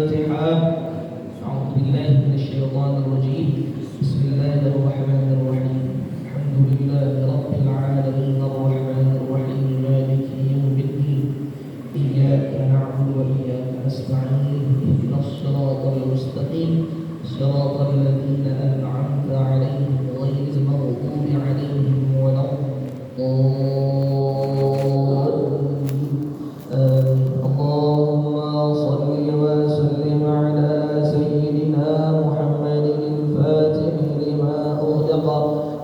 الفاتحة. أعوذ بالله من الشيطان الرجيم. بسم الله الرحمن الرحيم. الحمد لله رب العالمين الرحمن الرحيم مالك يوم الدين. إياك نعبد وإياك نستعين. اهدنا الصراط المستقيم صراط الذين أنعمت عليهم غير المغضوب عليهم ولا اللهم صل وسلم على سيدنا محمد الفاتح لما أغلق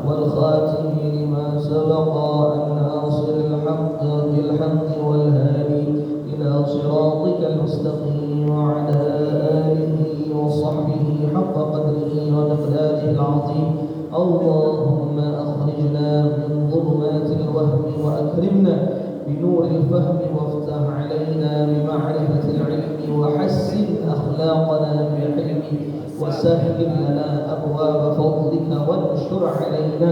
والخاتم لما سبق الناصر الحق بالحق والهادي إلى صراطك المستقيم وعلى آله وصحبه حق قدره ومقداره العظيم. اللهم أخرجنا من ظلمات الوهم وأكرمنا بنور الفهم وافتح علينا بمعرفة العلم وحسن أخلاقنا بالحلم وسهل لنا أبواب فضلك وانشر علينا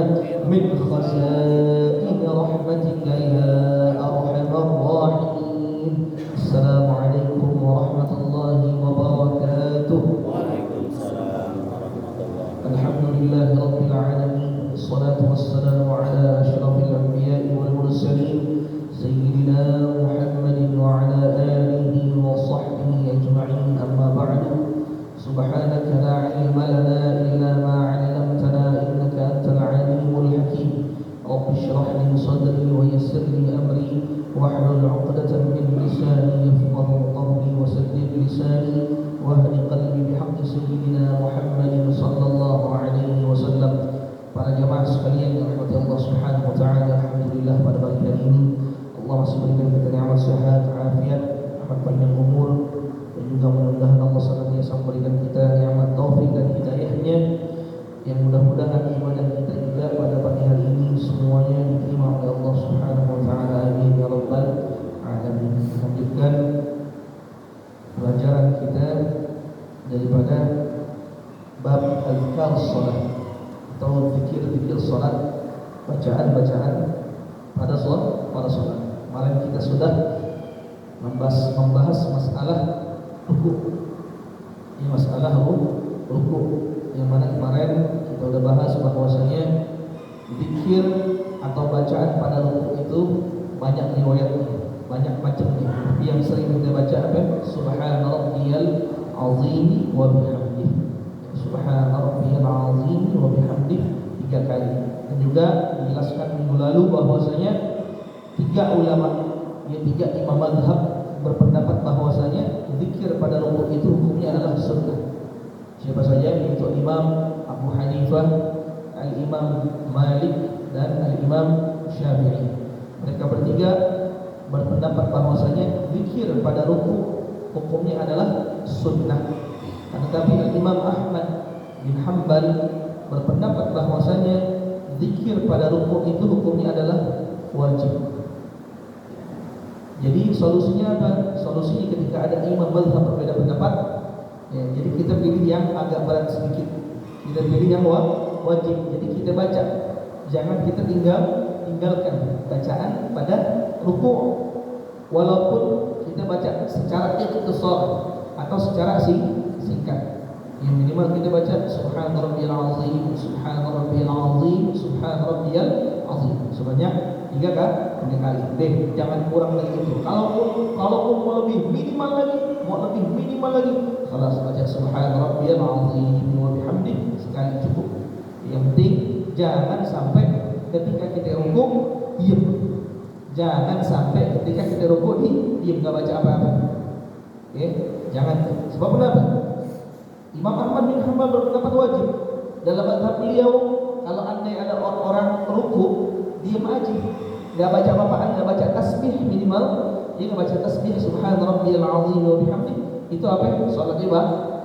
من خزائن رحمتك يا أرحم الراحمين. السلام عليكم ورحمة الله وبركاته. وعليكم السلام ورحمة الله. الحمد لله رب العالمين، والصلاة والسلام على أشرف الأنبياء والمرسلين سيدنا محمد وعلى آله وصحبه أجمعين. أما بعد، سبحانك لا علم لنا إلا ما علمتنا إنك أنت العليم الحكيم. رب اشرح لي صدري ويسر لي أمري واحلل عقدة من لساني يفقه قولي وسدد لساني واهد قلبي بحق سيدنا محمد صلى الله عليه wasallam. Para jamaah sekalian yang dirahmati Allah Subhanahu wa taala, alhamdulillah pada pagi hari ini Allah masih berikan kita nikmat sehat, afiat, amat panjang umur, dan juga mudah-mudahan Allah senantiasa memberikan kita nikmat taufik dan hidayahnya, yang mudah-mudahan ibadah kita juga pada pagi hari ini semuanya diterima oleh Allah Subhanahu wa taala. Amin ya rabbal alamin. Lanjutkan pelajaran kita daripada bab azkar salat atau zikir-zikir salat, bacaan-bacaan pada salat. Kemarin kita sudah membahas masalah rukuk. Ini masalah rukuk yang mana kemarin kita sudah bahas bahwasanya zikir atau bacaan pada rukuk itu banyak riwayatnya, banyak macamnya. Tapi yang sering kita baca apa? Subhana rabbiyal azim wa bihamdihi. Subhana rabbiyal azim wa bihamdihi 3 kali. Dan juga dijelaskan minggu lalu bahwasanya 3 ulama, yang 3 imam mazhab berpendapat bahwasanya zikir pada rukuk itu hukumnya adalah sunnah. Siapa saja? Yaitu Imam Abu Hanifah, Al-Imam Malik, dan Al-Imam Syafi'i. Mereka bertiga berpendapat bahwasanya zikir pada rukuk hukumnya adalah sunnah. Tetapi Al-Imam Ahmad bin Hanbal berpendapat bahwasanya zikir pada rukuk itu hukumnya adalah wajib. Jadi solusinya apa? Solusinya ketika ada imam mazhab berbeda pendapat, ya, jadi kita pilih yang agak berat sedikit. Kita pilih yang wajib. Jadi kita baca, jangan kita tinggalkan bacaan pada rukuk. Walaupun kita baca secara ikhtisar atau secara singkat. Yang minimal kita baca Subhana rabbiyal azim, Subhana rabbiyal azim, Subhana rabbiyal azim sebanyak 3 kali. Jangan kurang dari itu. Kalaupun mau lebih minimal lagi, kalau baca Subhana rabbiyal azim wa bihamdihi sekali cukup. Yang penting jangan sampai ketika kita rukuk diam. Jangan sampai ketika kita rukuk diam, enggak baca apa-apa. Oke, jangan. Sebab kenapa? Imam Ahmad bin Hanbal berpendapat wajib. Dalam mazhab beliau, kalau andai ada orang rukuk, diam aja, enggak baca apa-apaan, enggak baca tasbih minimal, dia enggak baca tasbih Subhana rabbiyal azim wa bihamdihi, itu apa? Salatnya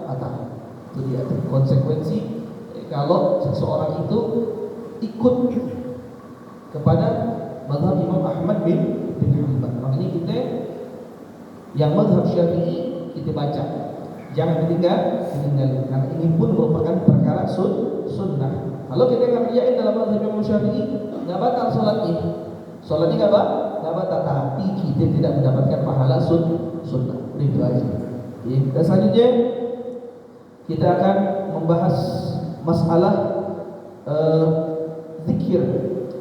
batal. Itu dia konsekuensi kalau seseorang itu ikut kepada mazhab Imam Ahmad bin Hanbal. Makanya kita yang mazhab Syafi'i kita baca, jangan ditinggal, karena ini pun merupakan perkara sunnah. Kalau kita nggak kerjain dalam mazhab Imam Syafi'i, nggak batal sholatnya nggak batal, tapi kita tidak mendapatkan pahala sunnah. Itu aja. Dan selanjutnya kita akan membahas masalah zikir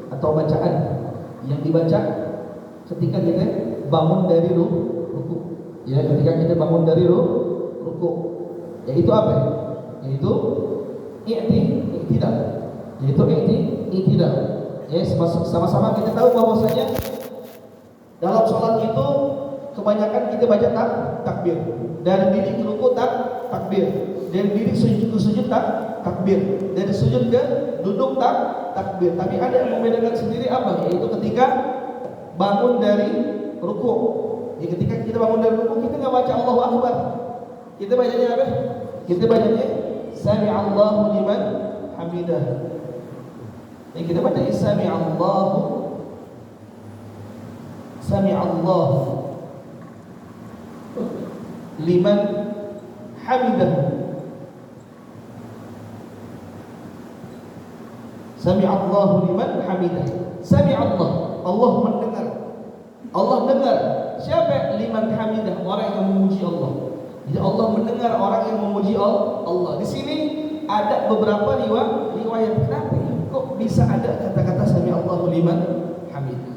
atau bacaan yang dibaca ketika kita bangun dari ruku. Ya, ketika kita bangun dari ruku. Yaitu apa? Yaitu i'tidal. Yaitu i'tidal. Ya, sama-sama kita tahu bahwasanya dalam sholat itu kebanyakan kita baca takbir. Dari diri ke ruku takbir. Dari diri sujud ke sujud takbir. Dari sujud ke duduk takbir. Tapi ada yang membedakan sendiri apa? Yaitu ketika bangun dari ruku. Jadi ketika kita bangun dari ruku, kita nggak baca Allahu Akbar. Kita bacanya apa? Kita bacanya Sami'allahu liman hamidah. Jadi kita baca Sami'allahu liman hamidah. Sami'allahu liman hamidah. Sami'allah, Allah mendengar. Allah dengar. Siapa? Liman hamidah, orang yang memuji Allah. Jadi Allah mendengar orang yang memuji Allah. Di sini ada beberapa riwayat. Kenapa ya? Kok bisa ada kata-kata Sami'allahu liman hamidah?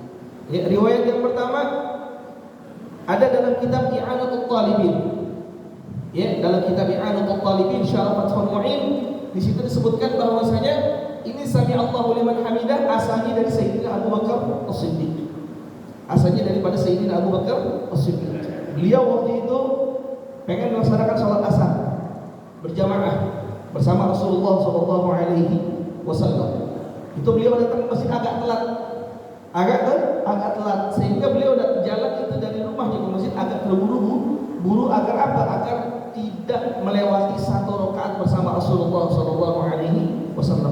Ya, riwayat yang pertama ada dalam kitab I'anatul Talibin. Ya, dalam kitab I'anatul Talibin Syarah Fathul Mu'in, di situ disebutkan bahwasanya ini Sami'allahu liman hamidah asalnya dari Sayyidina Abu Bakar As-Siddiq. Asalnya daripada Sayyidina Abu Bakar As-Siddiq. Beliau waktu itu pengen melaksanakan sholat asar berjamaah bersama Rasulullah SAW. Itu beliau datang ke masjid agak telat, sehingga beliau jalan itu dari rumahnya ke masjid agak terburu-buru agar apa? Agar tidak melewati satu rakaat bersama Rasulullah SAW.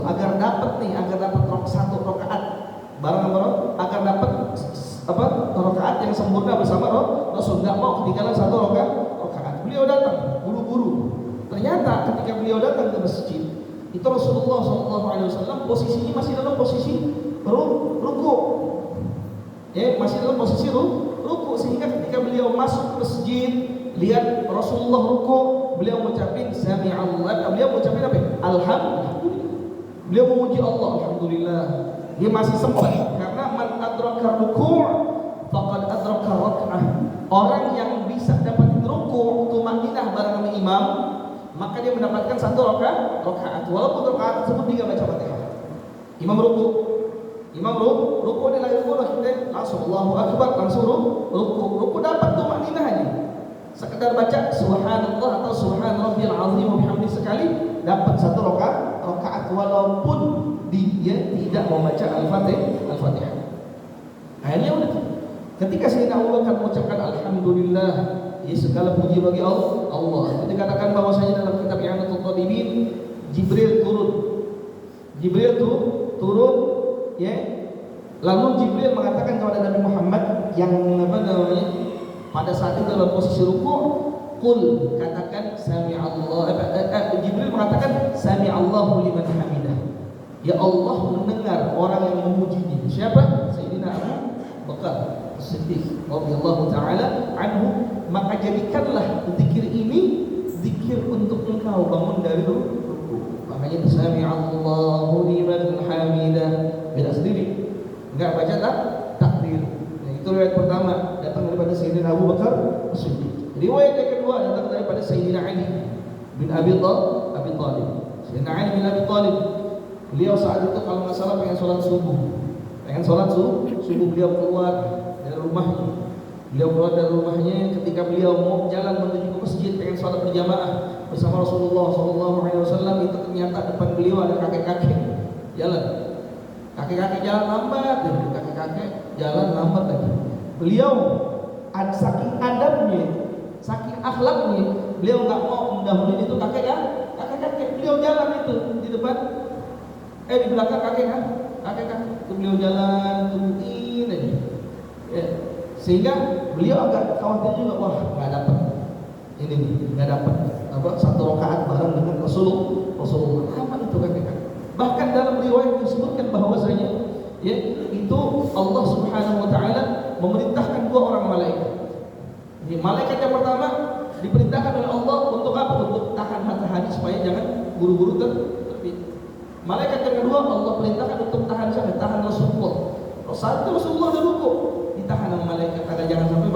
Agar dapat satu rakaat bareng-bareng, agar dapat rakaat yang sempurna bersama Rasul. Tidak mau ketinggalan satu rakaat. Beliau datang buru-buru. Ternyata ketika beliau datang ke masjid, itu Rasulullah SAW posisinya masih dalam posisi ruku. Masih dalam posisi ruku, sehingga ketika beliau masuk masjid, lihat Rasulullah ruku, beliau mengucapkan Sami'allah. Beliau mengucapkan apa? Alhamdulillah. Beliau memuji Allah, alhamdulillah. Dia masih sempat, karena man adraka ruku' faqad adraka rak'ah. Orang yang bisa dapat ruku' tumaninah bareng imam, maka dia mendapatkan satu rakaat. Walaupun rakaat tersebut dia baca Fatihah. Imam ruku' dia lagi ruku' langsung Allahu Akbar, langsung ruku' dapat tumaninahnya. Sekedar baca subhanallah atau subhan rabbiyal azim wa bihamdihi sekali, dapat satu rakaat walaupun dia tidak membaca Al-Fatihah. Akhirnya udah. Ketika Sayyidina Abu Bakar mengucapkan alhamdulillah, ya segala puji bagi Allah. Itu dikatakan bahwasanya dalam kitab I'anatul Talibin, Jibril turun, ya. Lalu Jibril mengatakan kepada Nabi Muhammad yang pada saat itu dalam posisi ruku', qul, katakan Sami'allah. Jibril mengatakan Sami'allahu liman hamidah. Ya, Allah mendengar orang yang memujinya. Siapa? Sayyidina Abu Bakar Siddiq radhiyallahu taala anhu. Maka jadikanlah zikir ini zikir untuk engkau bangun dari ruku. Makanya Sami'allahu liman hamidah. Beda sendiri. Enggak baca takbir. Nah, itu riwayat pertama datang daripada Sayyidina Abu Bakar Siddiq. Riwayat yang kedua datang daripada Sayyidina Ali bin Abi Thalib. Sayyidina Ali bin Abi Thalib, beliau saat itu kalau nggak salah pengen sholat subuh. Beliau keluar dari rumahnya. Ketika beliau mau jalan menuju ke masjid pengen sholat berjamaah bersama Rasulullah SAW, itu ternyata depan beliau ada kakek-kakek jalan. Kakek-kakek jalan lambat lagi. Beliau saking adabnya, saking akhlaknya, beliau nggak mau mendahului itu kakek-kakek. Beliau jalan itu di depan, di belakang kakek-kakek. Itu beliau jalan tungguin aja. Ya. Sehingga beliau agak khawatir juga, wah nggak dapat satu rakaat bareng dengan Rasulullah. Apa itu kakek-kakek? Bahkan dalam riwayat disebutkan bahwasanya itu Allah Subhanahu wa taala memerintahkan dua orang malaikat. Ini malaikat yang pertama diperintahkan oleh Allah untuk apa? Untuk tahan hati supaya jangan buru-buru terbit. Malaikat yang kedua Allah perintahkan untuk tahan siapa? Tahan Rasulullah. Saat itu Rasulullah udah rukuk, ditahan sama malaikat agar jangan sampai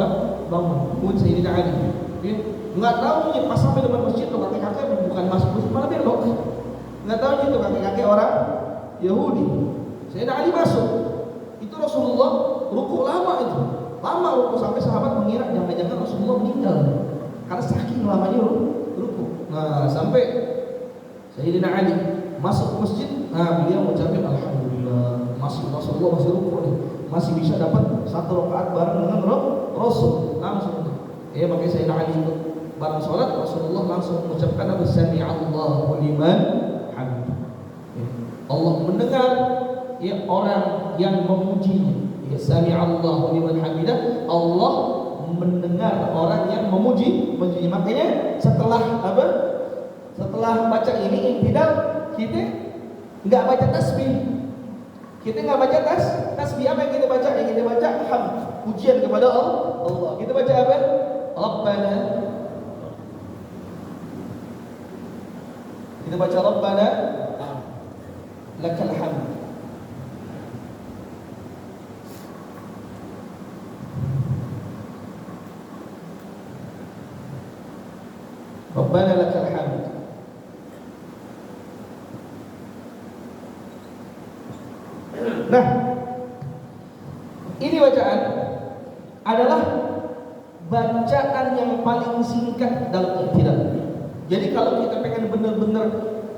bangun. Kemudian Sayyidina Ali, nggak tahu nih pas sampai depan masjid tuh kakek-kakek bukan masuk masjid malah belok. Nggak tahu nih tuh kakek-kakek orang Yahudi. Sayyidina Ali masuk. Itu Rasulullah rukuk lama itu. Lama rukuk sampai sahabat mengira jangan-jangan Rasulullah meninggal. Karena saking lamanya rukuk. Nah, sampai Sayyidina Ali masuk ke masjid, nah beliau mengucapkan alhamdulillah, Rasulullah masih rukuk nih. Masih bisa dapat satu rakaat bareng dengan Rasul. Langsung tuh. Makanya Sayyidina Ali itu bareng sholat, Rasulullah langsung mengucapkan apa? Sami'allahu liman hamd. Allah mendengar orang yang memujinya. Sami'allahu liman hamidah. Allah mendengar orang yang memujinya. Makanya setelah apa? Setelah baca ini i'tidal, kita enggak baca tasbih. Kita enggak baca tasbih. Apa yang kita baca? Yang kita baca hamd, pujian kepada Allah. Kita baca apa? Rabbana. Kita baca Rabbana lakal hamd. Rabbana lakal hamd. Nah, ini bacaan adalah bacaan yang paling singkat dalam i'tidal. Jadi kalau kita pengen benar-benar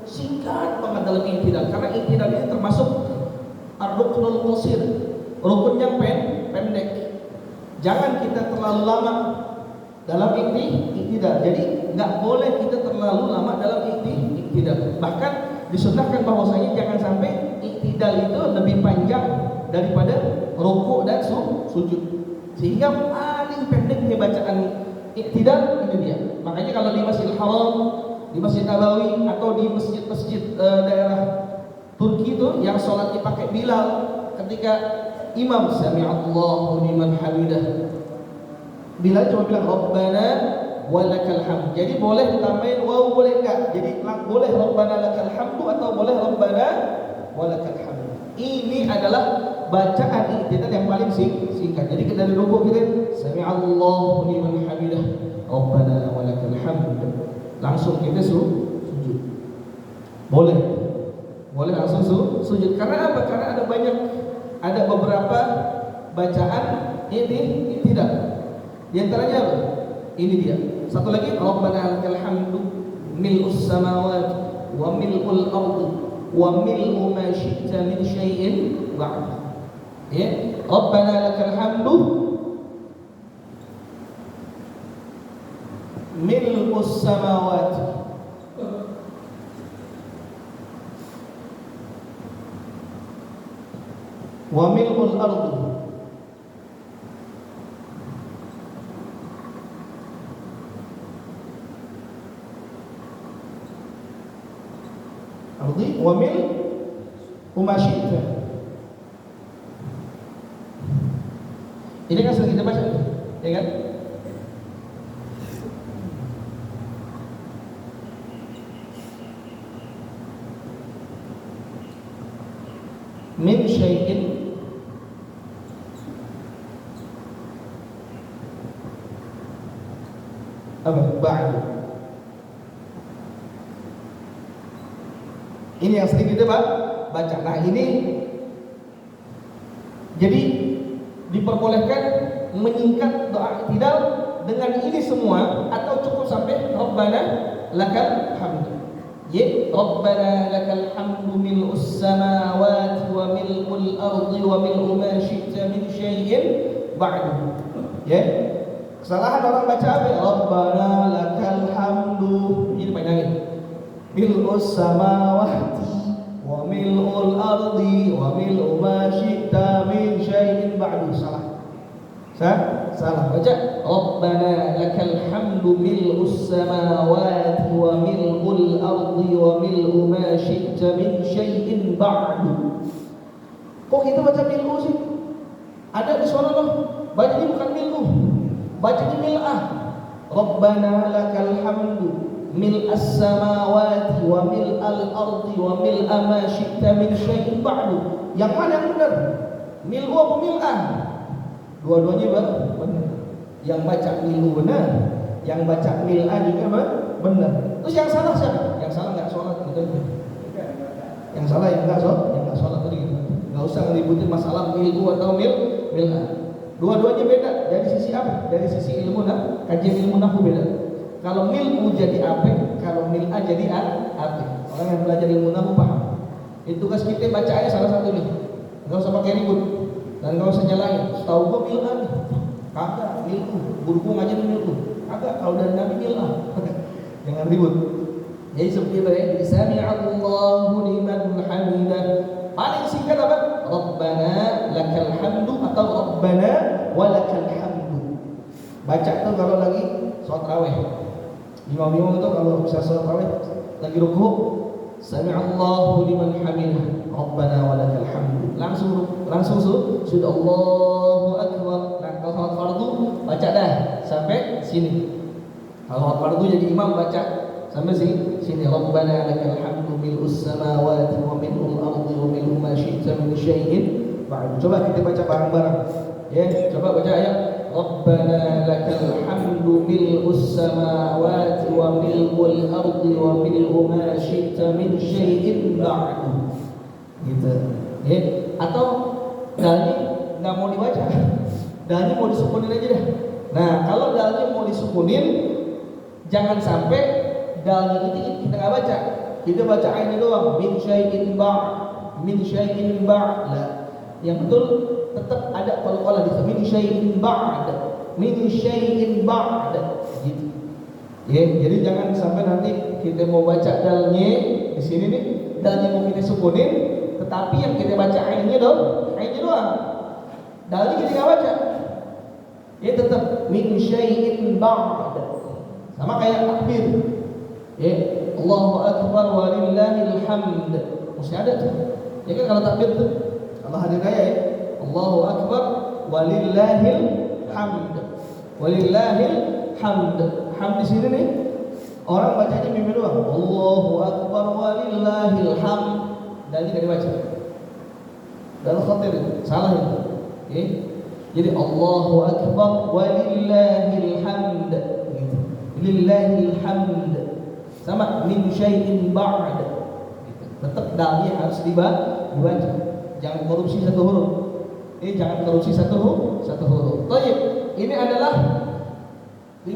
singkat banget dalam i'tidal, karena i'tidal ini termasuk ar-ruknul qasir, rukun yang pendek. Jangan kita terlalu lama dalam i'tidal. Jadi nggak boleh kita terlalu lama dalam i'tidal. Bahkan disunnahkan bahwasanya jangan sampai i'tidal itu lebih panjang daripada rukuk dan sujud. Sehingga paling pendeknya bacaan i'tidal ini dia. Makanya kalau di Masjidil Haram, di Masjid Nabawi atau di masjid-masjid daerah Turki itu yang sholat dipakai Bilal, ketika imam sami'allahu liman hamidah, Bilal cuma bilang Rabbana walakal hamd. Jadi boleh ditambahin waw, boleh enggak? Jadi boleh Rabbana lakal hamdu atau boleh Rabbana walakal hamd. Ini adalah bacaan i'tidal yang paling singkat. Jadi kita dari rukuk kita sami'allahu liman hamidah Rabbana walakal hamd. Langsung kita sujud. Boleh langsung sujud. Karena apa? Karena ada beberapa bacaan i'tidal. Di antaranya apa? Ini dia. Satu lagi Rabbana lakal hamdu mil'us samawati wa mil'ul ardi wa mil'u ma syi'ta min syai'in ba'd. Rabbana lakal hamdu mil'us samawati wa mil'ul ardi wa mil'u ma syi'ta. Ini kan sering kita baca, ya kan? Min syai'in apa? Ba'du. Ini yang sering kita baca. Nah ini jadi diperbolehkan menyingkat doa i'tidal dengan ini semua atau cukup sampai Rabbana lakal hamd. Rabbana lakal hamdu mil'us samawati wa mil'ul ardi wa mil'u ma syi'ta min syai'in ba'du. Kesalahan orang baca apa? Rabbana lakal hamdu. Ini panjangin. Mil'us samawati wa mil'ul ardi wa mil'u ma syi'ta min syai'in ba'du. Salah. Baca Rabbana lakal hamdu mil'us samawati wa mil'ul ardi wa mil'u ma syi'ta min syai'in ba'du. Kok kita baca mil'u sih? Ada di suara loh. Bacanya bukan mil'u, bacanya mil'ah. Rabbana lakal hamdu mil'as samawati wa mil'al ardi wa mil'a ma syi'ta min syai'in ba'du. Yang mana yang benar? Mil'u apa mil'an? Dua-duanya benar. Yang baca mil'u benar, yang baca mil'an juga benar. Terus yang salah siapa? Yang salah enggak sholat gitu. Yang salah yang enggak sholat tadi gitu. Enggak usah ngeributin masalah mil'u atau mil'an. Dua-duanya beda. Dari sisi apa? Dari sisi ilmu kajian ilmu nahwu beda. Kalau mil'u jadi apa? Kalau mil'a jadi apa? Orang yang belajar ilmu nahwu paham. Itu tugas kita baca aja salah satu nih. Enggak usah pakai ribut dan enggak usah nyalain. Setahu gua mil'a nih. Kagak mil'u. Guruku ngajarin mil'u. Kagak, kalau dari Nabi mil'a. Jangan ribut. Jadi seperti itu ya. Sami'allahu liman hamidah. Paling singkat apa? Rabbana lakal hamdu atau Rabbana walakal hamdu. Baca tuh kalau lagi sholat tarawih. Imam-imam itu kalau bisa sholat tarawih lagi ruku, Sami'allahu liman hamidah, Rabbana walakal hamdu. Langsung sudah Allahu akbar. Nah, kalau sholat fardu baca dah sampai sini. Kalau sholat fardu jadi imam baca sampai sini. Rabbana lakal hamdu mil'us samawati wa mil'ul ardi wa mil'u ma syi'ta min syai'in ba'du. Coba kita baca bareng-bareng. Ya, coba baca ya. Rabbana lakal hamdu mil'us samawati wa mil'ul ardi wa mil'u ma syi'ta min syai'in ba'du. Gitu. Ya, atau dalnya enggak mau dibaca. Dalnya mau disukunin aja dah. Nah, kalau dalnya mau disukunin jangan sampai dalnya itu kita enggak baca. Kita baca ini doang, min syai'in ba'. Lah, yang betul tetap ada qalqalah di min syai'in ba'd. Gitu. Ya, jadi jangan sampai nanti kita mau baca dalnya di sini nih, dalnya mau kita sukunin, tetapi yang kita baca ainnya doang. Dalnya kita enggak baca. Ya tetap min syai'in ba'd. Sama kayak takbir. Ya, Allahu akbar walillahil hamd. Mesti ada tuh. Ya kan kalau takbir tuh, kalau hari raya ya, Allahu akbar walillahil hamd. Walillahil hamd. Hamd di sini nih orang bacanya mimpi doang. Allahu akbar walillahil hamd. Dan ini enggak dibaca. Dalam khatir salah itu. Oke. Jadi Allahu akbar walillahil hamd. Gitu. Lillahil hamd. Sama min syai'in ba'd. Gitu. Tetap dalnya harus dibaca. Jangan korupsi satu huruf. Jangan korupsi satu huruf. Baik, ini adalah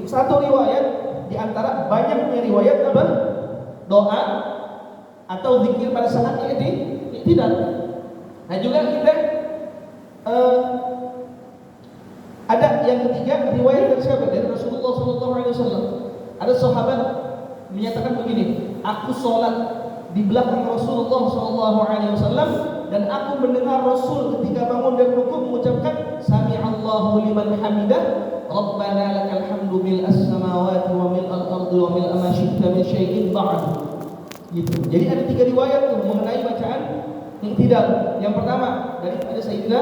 satu riwayat di antara banyaknya riwayat apa? Doa atau zikir pada saat tidak. Nah, juga kita ada yang ketiga riwayat dari siapa? Dari Rasulullah SAW. Ada sahabat menyatakan begini, aku sholat di belakang Rasulullah SAW dan aku mendengar Rasul ketika bangun dan rukuk mengucapkan Sami'allahu liman hamidah, Rabbana lakal hamdu mil'as samawati wa mil'al ardi wa mil'a ma syi'ta min syai'in ba'du. Gitu. Jadi ada tiga riwayat tuh mengenai bacaan i'tidal. Yang pertama daripada Sayyidina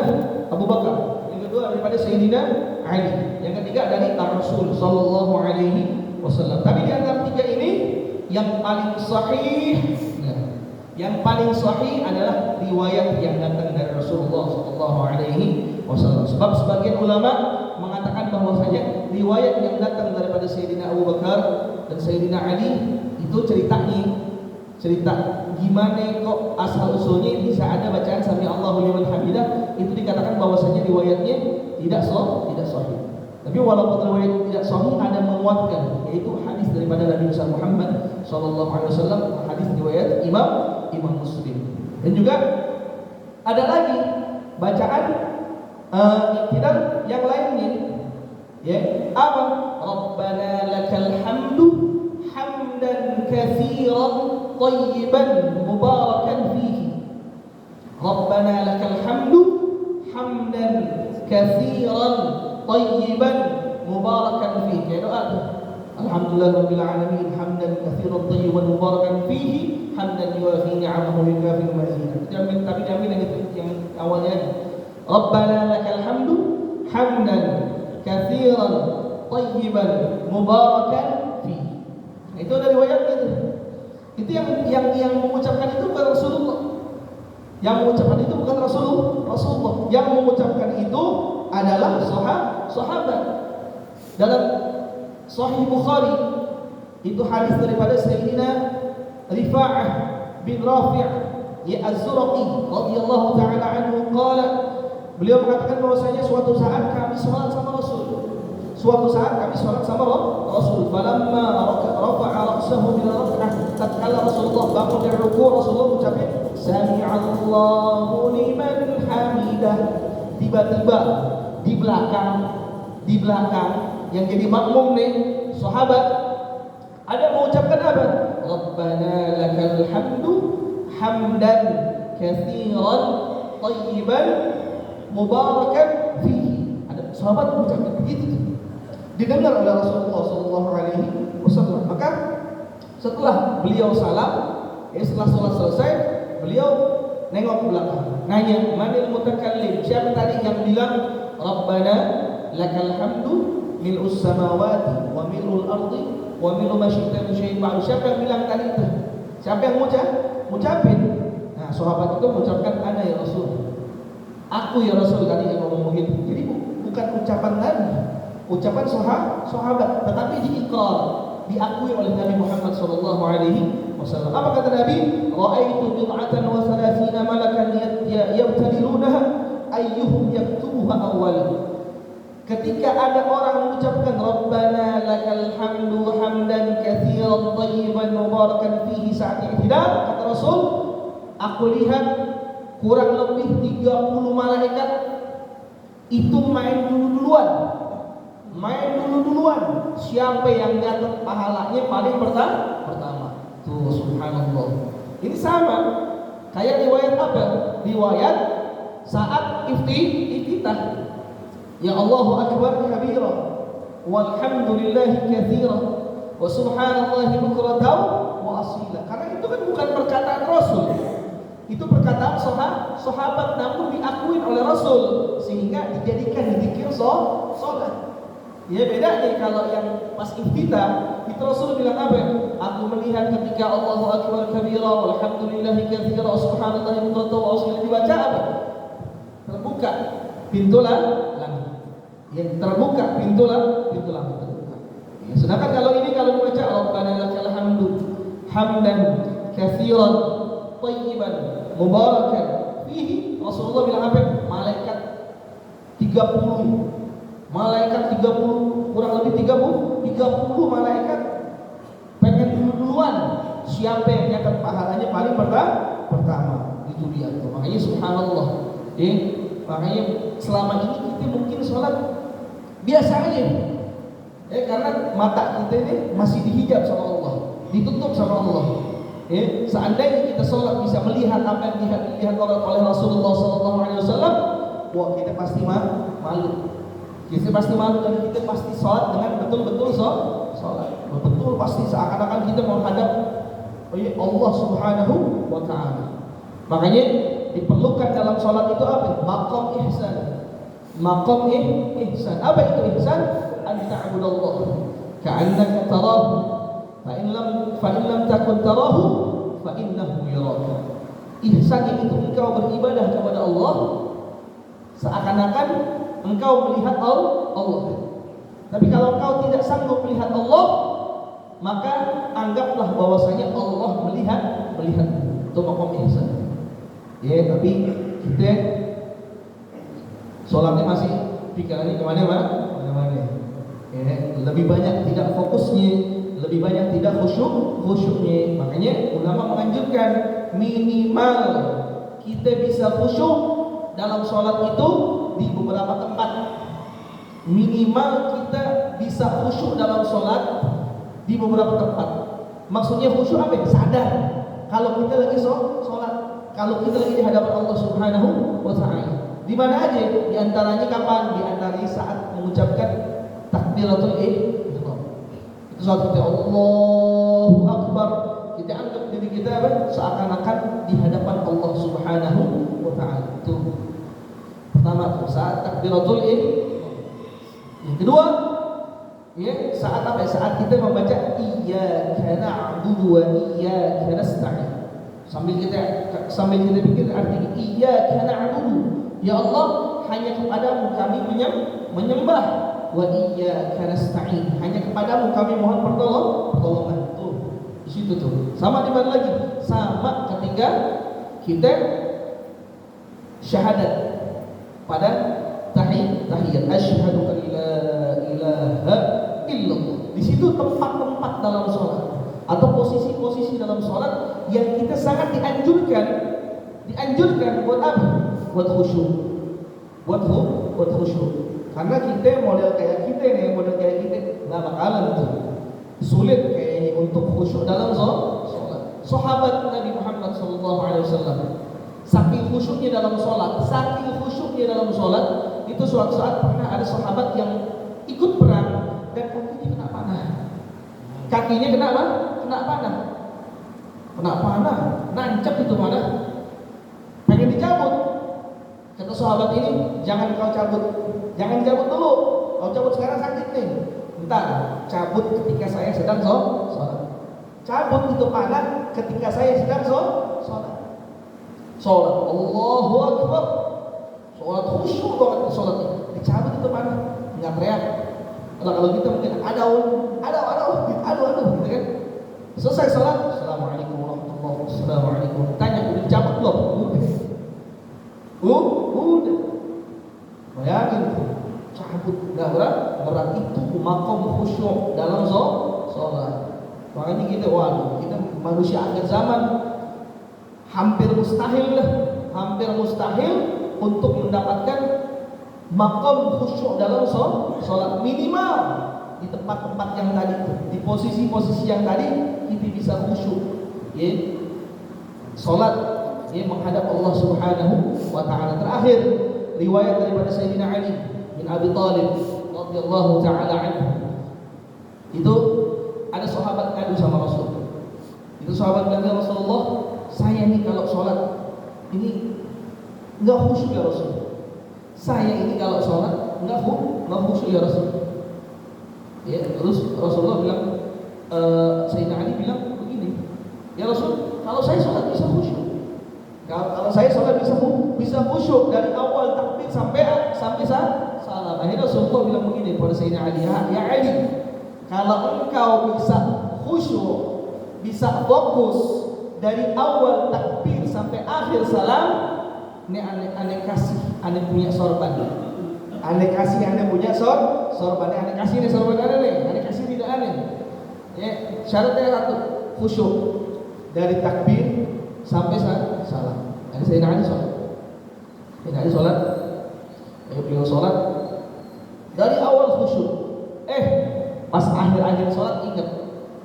Abu Bakar, yang kedua daripada Sayyidina Ali, yang ketiga dari Rasul sallallahu alaihi wasallam. Tapi di antara tiga ini yang paling sahih adalah riwayat yang datang dari Rasulullah sallallahu alaihi wasallam. Sebab sebagian ulama mengatakan bahwasanya riwayat yang datang daripada Sayyidina Abu Bakar dan Sayyidina Ali itu cerita gimana kok asal usulnya bisa ada bacaan Sami Allahu liman hamidah, itu dikatakan bahwasanya riwayatnya tidak sahih. Tapi walaupun riwayat tidak sahih ada menguatkan, yaitu hadis daripada Nabi Muhammad SAW, hadis riwayat Imam Muslim. Dan juga ada lagi bacaan tidak yang lainnya, ya apa? Rabbana lakal hamdu hamdan katsiran tayyiban mubarakan fihi. Rabbana lakal hamdu hamdan katsiran tayyiban mubarakan fihi. Kayak doa tuh. Alhamdulillahirabbil alamin hamdan katsiran tayyiban mubarakan fihi hamdan yuwafi ni'amahu wa yukafi mazidah. Tapi jamin yang awalnya Rabbana lakal hamdu hamdan katsiran tayyiban mubarakan fi. Itu dari riwayatnya itu. Itu yang mengucapkan itu bukan Rasulullah. Yang mengucapkan itu bukan Rasulullah. Yang mengucapkan itu adalah sahabat. Dalam Sahih Bukhari itu hadis daripada Sayyidina Rifa'ah bin Rafi' ya Az-Zuraqi radhiyallahu taala anhu qala, beliau mengatakan bahwasanya suatu saat kami salat sama Rasul. Falamma rafa'a ra'sahu min rak'ah, tatkala Rasulullah bangun dari rukuk, Rasulullah mengucapkan sami'allahu liman hamidah. Tiba-tiba di belakang yang jadi makmum nih sahabat ada mengucapkan apa? Rabbana lakal hamdu hamdan katsiran tayyiban mubarakan fihi. Ada sahabat mengucapkan begitu. Didengar oleh Rasulullah sallallahu alaihi wasallam. Maka setelah beliau salam, setelah salat selesai, beliau nengok ke belakang, nanya, "Manil mutakallim?" Siapa tadi yang bilang Rabbana lakal hamdu mil'us samawati wa mil'ul ardi wa mil'u ma syi'ta min syai'in ba'd. Siapa yang bilang tadi itu? Siapa yang ngucapin? Nah, sahabat itu mengucapkan ana ya Rasul. Aku ya Rasul tadi yang ngomong begitu. Jadi bukan ucapan Nabi, ucapan sahabat, tetapi diikrar, diakui oleh Nabi Muhammad sallallahu alaihi wasallam. Apa kata Nabi? Ra'aitu bid'atan wa thalathina malakan yabtadilunaha ayyuhum yaktubuha awwal. Ketika ada orang mengucapkan Rabbana lakal hamdu hamdan katsiran thayyiban mubarakan fihi saat i'tidal, kata Rasul, aku lihat kurang lebih 30 malaikat itu main dulu-duluan. Siapa yang nyatet pahalanya paling pertama. Tuh subhanallah. Ini sama kayak riwayat apa? Riwayat saat iftitah. Ya Allahu akbar kabira walhamdulillahi katsira wa subhanallahi bukratan wa asila. Karena itu kan bukan perkataan Rasul. Itu perkataan sahabat namun diakui oleh Rasul sehingga dijadikan zikir salat. Ya beda nih kalau yang pas iftitah itu Rasul bilang apa? Aku melihat ketika Allahu akbar kabira walhamdulillahi katsira wa subhanallahi bukratan wa asila dibaca apa? Terbuka pintu langit. Yang terbuka pintu langit terbuka. Ya, sedangkan kalau dibaca Rabbana lakal hamdu hamdan katsiran thayyiban mubarakan fihi, Rasulullah bilang apa? Malaikat 30 kurang lebih 30 malaikat pengen duluan siapa yang nyatet pahalanya paling pertama. Itu dia tuh. Makanya subhanallah. Makanya selama ini kita mungkin sholat biasa aja. Karena mata kita ini masih dihijab sama Allah, ditutup sama Allah. Seandainya kita sholat bisa melihat apa yang dilihat oleh Rasulullah SAW, wah kita pasti malu. Kita pasti malu dan kita pasti sholat dengan betul-betul sholat. Betul pasti seakan-akan kita menghadap Allah Subhanahu wa Ta'ala. Makanya diperlukan dalam sholat itu apa? Maqam ihsan. Apa itu ihsan? An ta'budallah ka'annaka tarahu fa in lam takun tarahu fa innahu yaraka. Ihsan itu engkau beribadah kepada Allah seakan-akan engkau melihat Allah. Tapi kalau engkau tidak sanggup melihat Allah, maka anggaplah bahwasanya Allah melihat. Itu maqam ihsan. Tapi kita sholatnya masih pikirannya kemana-mana. Lebih banyak tidak fokusnya, lebih banyak tidak khusyuknya. Makanya ulama menganjurkan minimal kita bisa khusyuk dalam sholat itu di beberapa tempat. Minimal kita bisa khusyuk dalam sholat di beberapa tempat. Maksudnya khusyuk apa? Sadar kalau kita lagi sholat, kalau kita lagi di hadapan Allah Subhanahu wa Ta'ala. Di mana aja? Di antaranya kapan? Di antaranya saat mengucapkan takbiratul ihram. Itu saat kita Allahu Akbar, kita anggap diri kita seakan-akan di hadapan Allah Subhanahu wa Ta'ala. Itu pertama saat takbiratul ihram. Yang kedua, Ya, saat apa? Saat kita membaca iyyaka na'budu wa iyyaka nasta'in. Sambil kita pikir artinya iyyaka na'budu. Ya Allah, hanya kepadamu kami menyembah, wa iyyaka nasta'in. Hanya kepadamu kami mohon pertolongan. Tuh, di situ tuh. Sama di mana lagi? Sama ketika kita syahadat pada tahiyat asyhadu an la ilaha illallah. Di situ tempat-tempat dalam sholat atau posisi-posisi dalam sholat yang kita sangat dianjurkan buat apa? Buat khusyuk, buat khusyuk. Karena kita model kayak kita nggak bakalan tuh sulit kayaknya untuk khusyuk dalam sholat. Sahabat Nabi Muhammad SAW saking khusyuknya dalam sholat, itu suatu saat pernah ada sahabat yang ikut perang dan kakinya kena panah, nancap itu mana, pengen dicabut. Kata sahabat ini, jangan cabut dulu, kau cabut sekarang sakit nih, entar cabut ketika saya sedang sholat. Cabut itu panah ketika saya sedang sholat. Allahu Akbar, sholat khusyuk banget sholatnya. Dicabut itu panah, nggak teriak. Kalau kita mungkin ada gitu kan. Selesai sholat, assalamualaikum warahmatullahi wabarakatuh. Tanya udah dicabut belum? Udah. Bayangin cabut nggak berat itu makom khusyuk dalam sholat. Makanya kita manusia akhir zaman hampir mustahil untuk mendapatkan makom khusyuk dalam sholat. Minimal di tempat-tempat yang tadi, di posisi-posisi yang tadi kita bisa khusyuk, ya, sholat, ya, menghadap Allah Subhanahu wa Ta'ala. Terakhir, riwayat daripada Sayyidina Ali bin Abi Thalib radhiyallahu ta'ala anhu. Itu ada sahabat ngadu sama Rasul. Itu sahabat bilang, ya Rasulullah, saya ini kalau sholat ini nggak khusyuk ya Rasul. Saya ini kalau sholat nggak khusyuk ya Rasul. Ya, terus Rasulullah bilang, Sayyidina Ali bilang begini, ya Rasul, kalau saya sholat bisa khusyuk. Kalau saya sholat bisa khusyuk dari awal takbir sampai salam. Akhirnya Rasulullah bilang begini pada Sayyidina Ali, ya Ali, kalau engkau bisa khusyuk, bisa fokus dari awal takbir sampai akhir salam, ini aneh kasih, aneh punya sorban. Aneh kasih, aneh punya sorban. Aneh kasih ini sorban aneh kasih tidak aneh. Ya, syaratnya satu, khusyuk dari takbir sampai salam. Ada Sayyidina Ali sholat. Sayyidina Ali sholat. Beliau sholat dari awal khusyuk. Pas akhir-akhir sholat ingat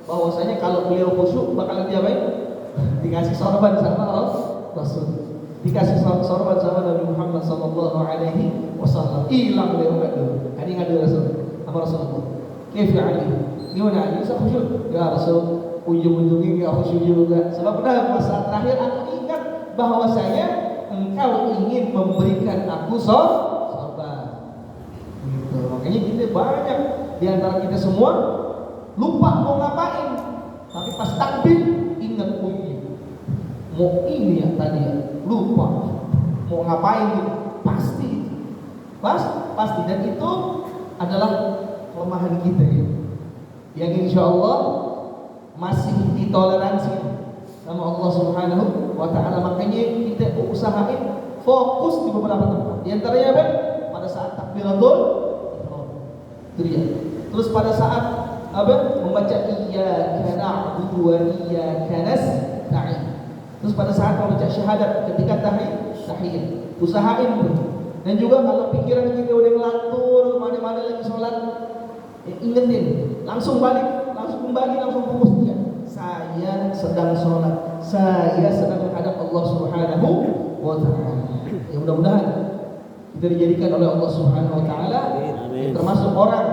bahwasanya kalau beliau khusyuk bakalan diapain? Dikasih sorban sama Rasul. Dikasih sorban sama Nabi Muhammad sallallahu alaihi wasallam. Hilang beliau ngadu. Hari ngadu Rasul sama Rasulullah. Kaif ya Ali? Gimana Ali? Bisa khusyuk? Ya Rasul, ujung-ujungnya enggak khusyuk juga. Sebab pada saat terakhir aku ingat bahwasanya engkau ingin memberikan aku sorban. Gitu. Makanya kita banyak di antara kita semua lupa mau ngapain, tapi pas takbir ingat mau ini ya tadi ya, lupa mau ngapain gitu. Pasti dan itu adalah kelemahan kita ya, yang insya Allah masih ditoleransi sama Allah Subhanahu wa Ta'ala. Makanya kita usahain fokus di beberapa tempat. Di antaranya apa? Pada saat takbiratul ihram. Itu dia. Terus pada saat membaca iyyaka na'budu wa iyyaka nasta'in. Terus pada saat membaca syahadat ketika tahiyat. Usahain pun. Dan juga kalau pikiran kita udah ngelantur mana-mana lagi sholat, ingetin, langsung kembali, langsung fokus dia. Saya sedang sholat, saya sedang menghadap Allah Subhanahu wa Ta'ala. Ya mudah-mudahan kita dijadikan oleh Allah Subhanahu wa Ta'ala termasuk orang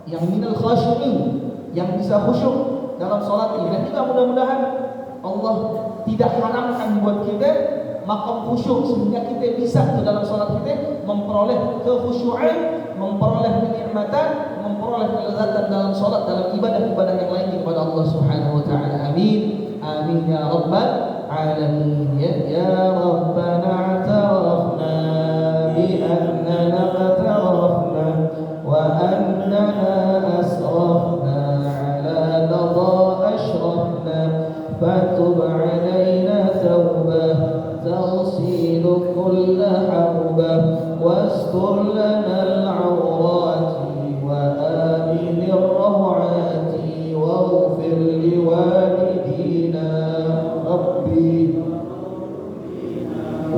yang minal khasyi'in, yang bisa khusyuk dalam sholat ini. Dan juga mudah-mudahan Allah tidak haramkan buat kita makam khusyuk, sehingga kita bisa dalam sholat kita memperoleh kekhusyuan memperoleh kenikmatan, memperoleh kelezatan dalam salat, dalam ibadah-ibadah yang lain kepada Allah Subhanahu wa taala. Amin. Amin ya rabbal alamin. Ya rabbana i'tarafna bi annana i'tarafna wa annana asrafna ala nadha ashrafna fatub alaina tawbah تغسل كل حربة واستر لنا العورات وآمن الروعات واغفر لوالدينا ربي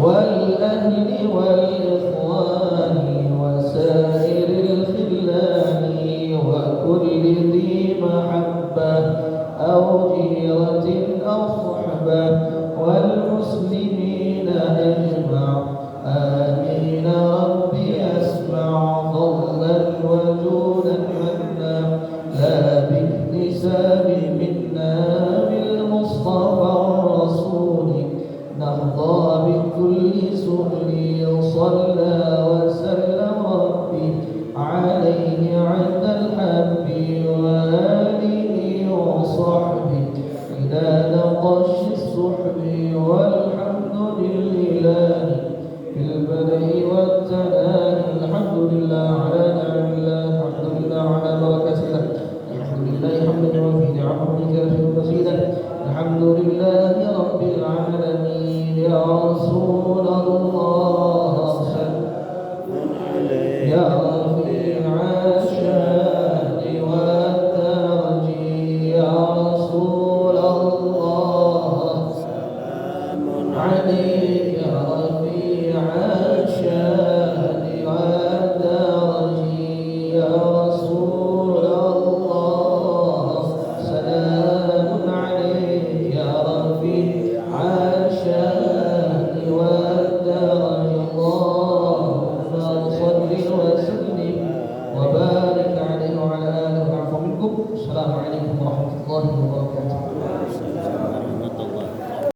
والأهل والإخوان وسائر الخلان وكل ذي محبة أو جيرة أو صحبة والمسلمين أجمع آمين ربي أسمع ضلا وجودا منا لا باكتساب منا بالمصطفى الرسول نرضى بكل سؤل صلى وسلم ربي عليه عند الحب وآله وصحبه إلى نقش الصحب والحمد لله في البدء والتناهي الحمد لله على نعم الله الحمد لله على بركة الله الحمد لله حمدا وفي نعمه كافر مزيدا الحمد لله رب العالمين يا رسول الله يا رفيع الشان والدرج يا رسول الله عليك يا رفيع الشان والدرج يا رسول الله سلام عليك يا رفيع الشان والدرج اللهم صل وسلم وبارك عليه وعلى آله وعفو منكم السلام عليكم ورحمة الله وبركاته.